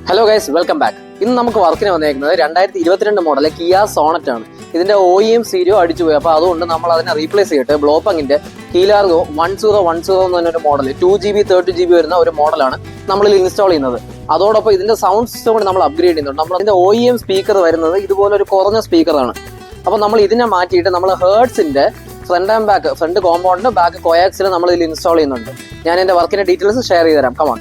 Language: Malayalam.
Hello guys, welcome back. ഇന്ന് നമുക്ക് വർക്കിന് വന്നേക്കുന്നത് 2022 മോഡൽ കിയ സോണറ്റ് ആണ്. ഇതിന്റെ OEM സീരിയോ അടിച്ചുപോയി. അപ്പോൾ അതുകൊണ്ട് നമ്മൾ അതിനെ റീപ്ലേസ് ചെയ്തിട്ട് ബ്ലോപ്പങ്ങിന്റെ കീലാർഗോ 1010 എന്ന് പറഞ്ഞൊരു മോഡൽ 2GB 30GB വരുന്ന ഒരു മോഡലാണ് നമ്മളിൽ ഇൻസ്റ്റാൾ ചെയ്യുന്നത്. അതോടൊപ്പം ഇതിന്റെ സൗണ്ട് സിസ്റ്റം കൂടി നമ്മൾ അപ്ഗ്രേഡ് ചെയ്യുന്നുണ്ട്. നമ്മൾ ഇതിന്റെ OEM സ്പീക്കർ വരുന്നത് ഇതുപോലെ ഒരു കുറഞ്ഞ സ്പീക്കറാണ്. അപ്പോൾ നമ്മൾ ഇതിനെ മാറ്റിയിട്ട് നമ്മൾ ഹേർട്സിന്റെ ഫ്രണ്ട് ആൻഡ് ബാക്ക്, ഫ്രണ്ട് കോമ്പൗണ്ടിന്റെ ബാക്ക് കോയാക്സിൽ നമ്മൾ ഇതിൽ ഇൻസ്റ്റാൾ ചെയ്യുന്നുണ്ട്. ഞാൻ എന്റെ വർക്കിന്റെ ഡീറ്റെയിൽസ് ഷെയർ ചെയ്ത് തരാം. കമോൺ.